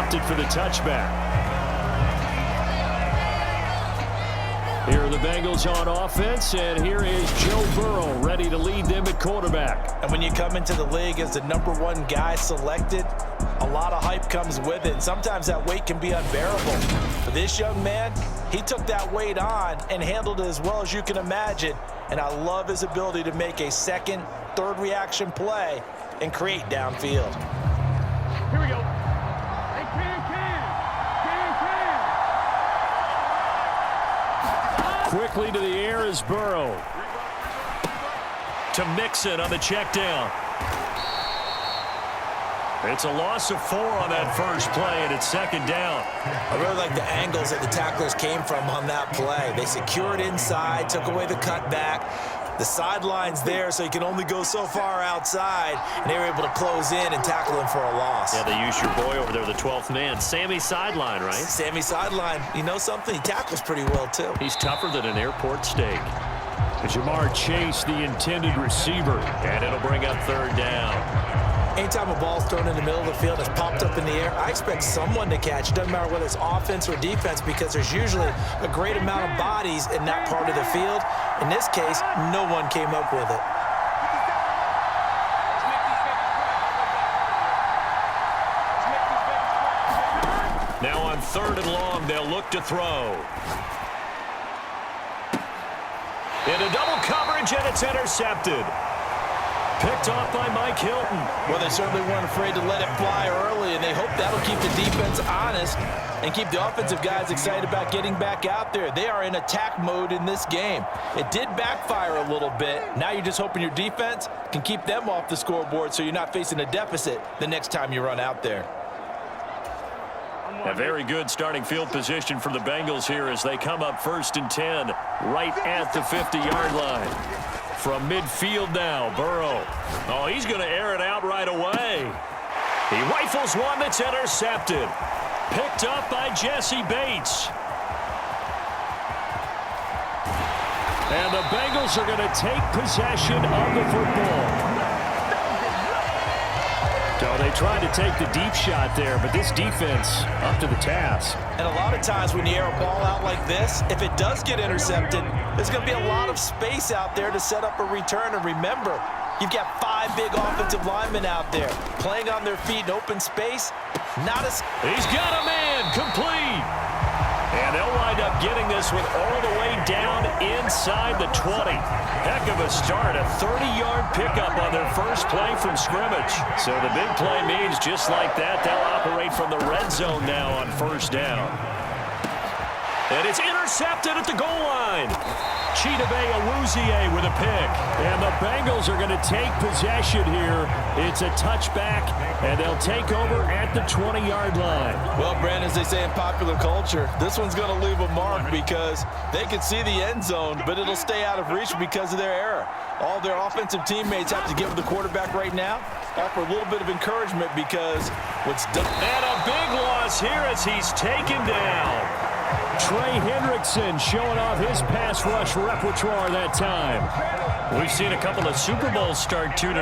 intercepted for the touchback. Here are the Bengals on offense, and here is Joe Burrow ready to lead them at quarterback. And when you come into the league as the #1 guy selected, a lot of hype comes with it. And sometimes that weight can be unbearable. For this young man, he took that weight on and handled it as well as you can imagine. And I love his ability to make a second, third reaction play and create downfield. Here we go. Quickly to the air is Burrow. To Mixon on the check down. It's a loss of 4 on that first play, and it's second down. I really like the angles that the tacklers came from on that play. They secured inside, took away the cutback. The sideline's there, so you can only go so far outside, and they were able to close in and tackle him for a loss. Yeah, they used your boy over there, the 12th man. Sammy Sideline, right? Sammy Sideline. You know something? He tackles pretty well, too. He's tougher than an airport steak. Jamar Chase, the intended receiver, and it'll bring up third down. Anytime a ball's thrown in the middle of the field and it's popped up in the air, I expect someone to catch. It doesn't matter whether it's offense or defense because there's usually a great amount of bodies in that part of the field. In this case, no one came up with it. Now on 3rd and long, they'll look to throw. Into double coverage, and it's intercepted. Picked off by Mike Hilton. Well, they certainly weren't afraid to let it fly early, and they hope that'll keep the defense honest and keep the offensive guys excited about getting back out there. They are in attack mode in this game. It did backfire a little bit. Now you're just hoping your defense can keep them off the scoreboard so you're not facing a deficit the next time you run out there. A very good starting field position for the Bengals here as they come up 1st and 10 right at the 50-yard line. From midfield now, Burrow. Oh, he's going to air it out right away. He rifles one that's intercepted. Picked up by Jesse Bates. And the Bengals are going to take possession of the football. So they tried to take the deep shot there, but this defense up to the task. And a lot of times when you air a ball out like this, if it does get intercepted, there's going to be a lot of space out there to set up a return. And remember, you've got 5 big offensive linemen out there playing on their feet in open space. He's got a man complete. And they'll wind up getting this one all the way down inside the 20. Heck of a start, a 30-yard pickup on their first play from scrimmage. So the big play means just like that, they'll operate from the red zone now on 1st down. And it's intercepted at the goal line. Chidobe Awuzie with a pick. And the Bengals are going to take possession here. It's a touchback, and they'll take over at the 20-yard line. Well, Brandon, as they say in popular culture, this one's going to leave a mark because they can see the end zone, but it'll stay out of reach because of their error. All their offensive teammates have to give the quarterback right now, offer a little bit of encouragement because what's done. And a big loss here as he's taken down. Trey Hendrickson showing off his pass rush repertoire that time. We've seen a couple of Super Bowls start 2-0.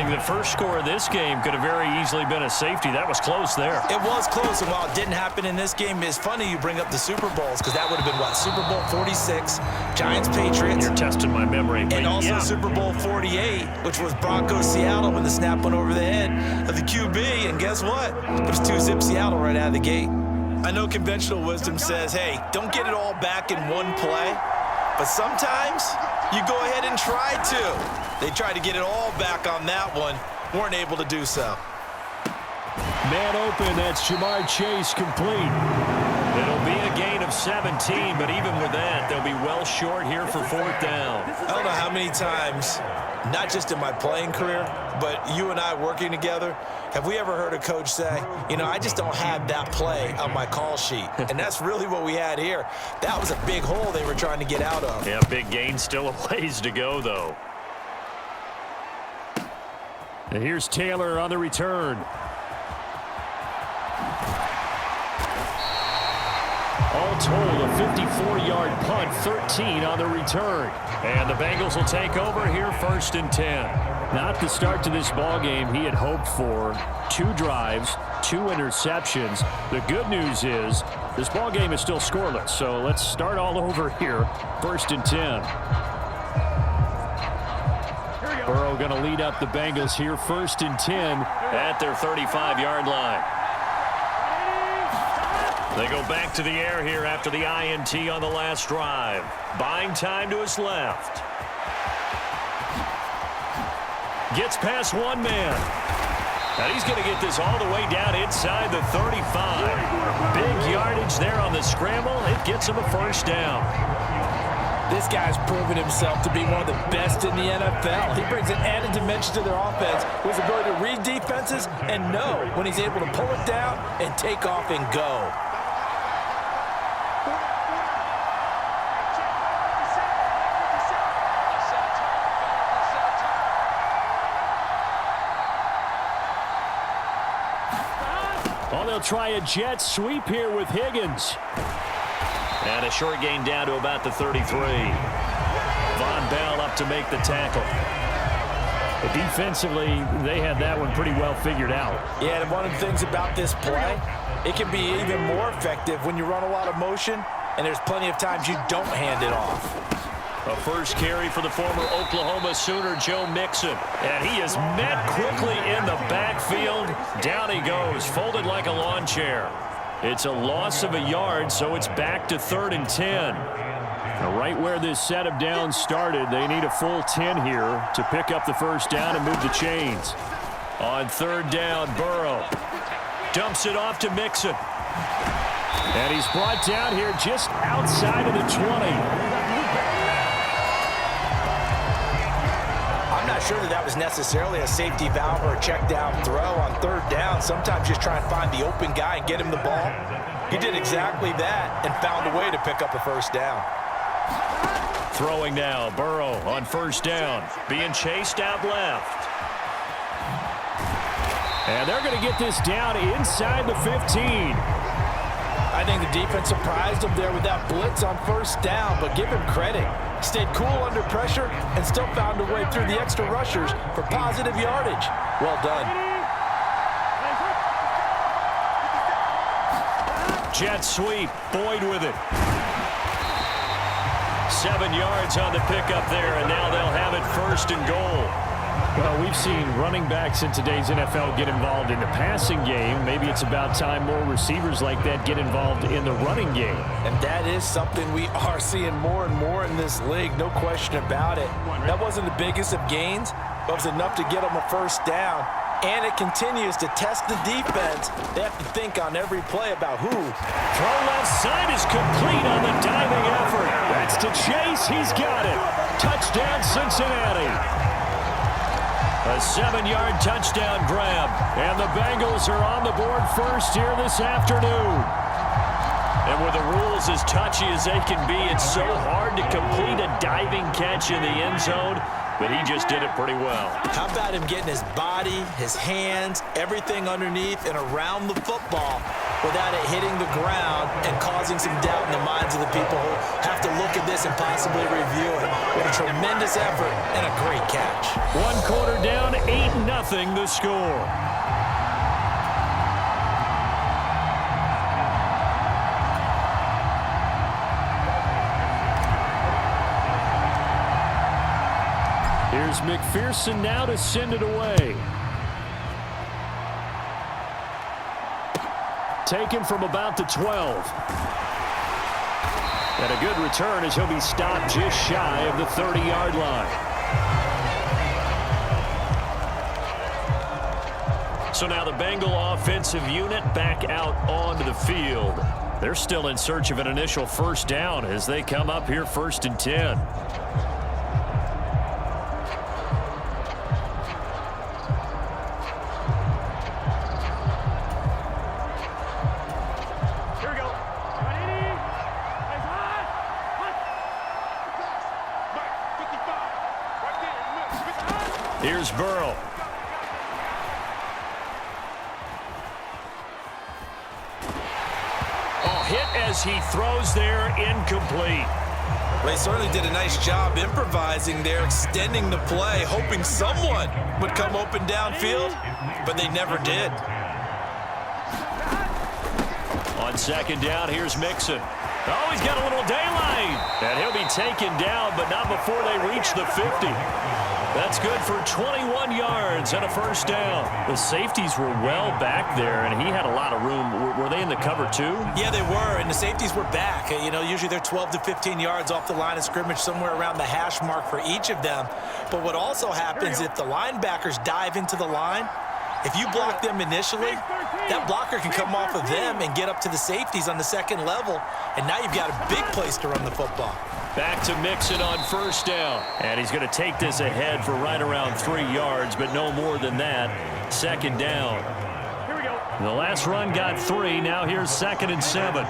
The first score of this game could have very easily been a safety. That was close there. It was close, and while it didn't happen in this game, it's funny you bring up the Super Bowls because that would have been, what, Super Bowl 46, Giants-Patriots. You're testing my memory. And also Super Bowl 48, which was Broncos-Seattle when the snap went over the head of the QB. And guess what? It was 2-zip Seattle right out of the gate. I know conventional wisdom says, hey, don't get it all back in one play. But sometimes you go ahead and try to. They tried to get it all back on that one. Weren't able to do so. Man open, that's Jamar Chase complete. It'll be a gain of 17, but even with that, they'll be well short here for 4th down. I don't know how many times, not just in my playing career, but you and I working together, have we ever heard a coach say, you know, I just don't have that play on my call sheet. And that's really what we had here. That was a big hole they were trying to get out of. Yeah, big gain, still a ways to go, though. And here's Taylor on the return. All told, a 54-yard punt, 13 on the return. And the Bengals will take over here 1st and 10. Not the start to this ball game he had hoped for. 2 drives, 2 interceptions. The good news is this ball game is still scoreless. So let's start all over here. 1st and 10. Burrow going to lead up the Bengals here. 1st and 10 at their 35-yard line. They go back to the air here after the INT on the last drive. Buying time to his left. Gets past one man. And he's going to get this all the way down inside the 35. Big yardage there on the scramble. It gets him a 1st down. This guy's proven himself to be one of the best in the NFL. He brings an added dimension to their offense with his ability to read defenses and know when he's able to pull it down and take off and go. Oh, they'll try a jet sweep here with Higgins. And a short gain down to about the 33. Von Bell up to make the tackle. But defensively, they had that one pretty well figured out. Yeah, and one of the things about this play, it can be even more effective when you run a lot of motion, and there's plenty of times you don't hand it off. A 1st carry for the former Oklahoma Sooner, Joe Mixon. And he is met quickly in the backfield. Down he goes, folded like a lawn chair. It's a loss of a yard, so it's back to 3rd and 10. Now, right where this set of downs started, they need a full 10 here to pick up the 1st down and move the chains. On 3rd down, Burrow dumps it off to Mixon. And he's brought down here just outside of the 20. I'm not sure that was necessarily a safety valve or a check down throw on 3rd down. Sometimes just try and find the open guy and get him the ball. He did exactly that and found a way to pick up a 1st down. Throwing now, Burrow on 1st down, being chased out left. And they're going to get this down inside the 15. I think the defense surprised him there with that blitz on 1st down, but give him credit. Stayed cool under pressure and still found a way through the extra rushers for positive yardage. Well done. Jet sweep, Boyd with it. 7 yards on the pickup there, and now they'll have it 1st and goal. Well, we've seen running backs in today's NFL get involved in the passing game. Maybe it's about time more receivers like that get involved in the running game. And that is something we are seeing more and more in this league, no question about it. That wasn't the biggest of gains, but it was enough to get them a 1st down. And it continues to test the defense. They have to think on every play about who. Throw left side is complete on the diving effort. That's to Chase. He's got it. Touchdown, Cincinnati. A 7-yard touchdown grab. And the Bengals are on the board 1st here this afternoon. And with the rules as touchy as they can be, it's so hard to complete a diving catch in the end zone. But he just did it pretty well. How about him getting his body, his hands, everything underneath and around the football without it hitting the ground and causing some doubt in the minds of the people who have to look at this and possibly review it. What a tremendous effort and a great catch. 1 quarter down, 8-0 the score. Here's McPherson now to send it away. Taken from about the 12. And a good return as he'll be stopped just shy of the 30-yard line. So now the Bengal offensive unit back out onto the field. They're still in search of an initial 1st down as they come up here 1st and 10. Here's Burrow. Oh, hit as he throws there, incomplete. They certainly did a nice job improvising there, extending the play, hoping someone would come open downfield, but they never did. On second down, here's Mixon. Oh, he's got a little daylight. And he'll be taken down, but not before they reach the 50. That's good for 21 yards and a first down. The safeties were well back there, and he had a lot of room. Were they in the cover too? Yeah, they were, and the safeties were back. You know, usually they're 12 to 15 yards off the line of scrimmage, somewhere around the hash mark for each of them. But what also happens if the linebackers dive into the line, if you block them initially, that blocker can come off of them and get up to the safeties on the second level, and now you've got a big place to run the football. Back to Mixon on first down. And he's going to take this ahead for right around 3 yards, but no more than that. Second down. Here we go. The last run got 3. Now here's 2nd and 7.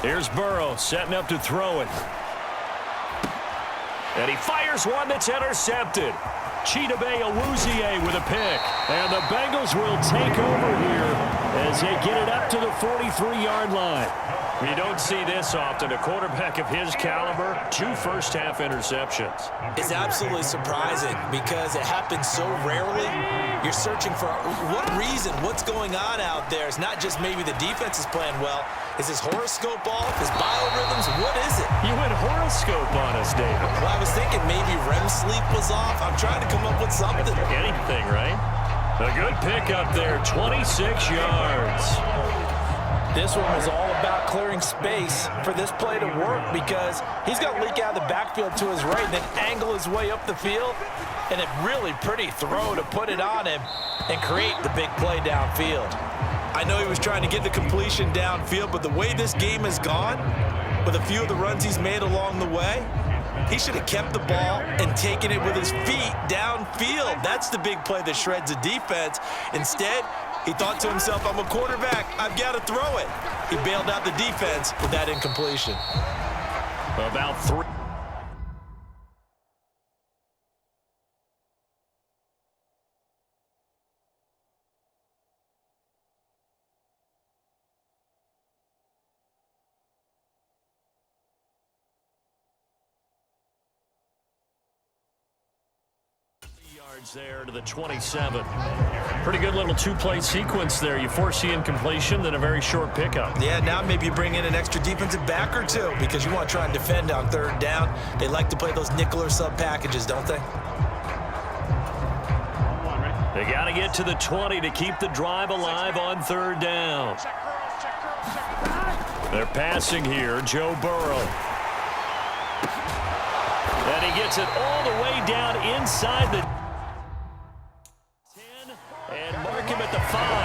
Here's Burrow setting up to throw it. And he fires one that's intercepted. Chidobe Awuzie with a pick. And the Bengals will take over here as they get it up to the 43-yard line. You don't see this often. A quarterback of his caliber, 2 first-half interceptions. It's absolutely surprising because it happens so rarely. You're searching for what reason, what's going on out there. It's not just maybe the defense is playing well. Is his horoscope off? His biorhythms? What is it? You went horoscope on us, David. Well, I was thinking maybe REM sleep was off. I'm trying to come up with something. Anything, right? A good pickup there, 26 yards. This one was all about clearing space for this play to work because he's got to leak out of the backfield to his right and then angle his way up the field. And a really pretty throw to put it on him and create the big play downfield. I know he was trying to get the completion downfield, but the way this game has gone, with a few of the runs he's made along the way, he should have kept the ball and taken it with his feet downfield. That's the big play that shreds the defense. Instead, he thought to himself, I'm a quarterback, I've got to throw it. He bailed out the defense with that incompletion. About 3. There to the 27. Pretty good little 2-play sequence there. You force the incompletion, then a very short pickup. Yeah, now maybe you bring in an extra defensive back or two because you want to try and defend on third down. They like to play those nickel or sub packages, don't they? They got to get to the 20 to keep the drive alive on third down. They're passing here, Joe Burrow. And he gets it all the way down inside the 10 and mark him at the 5.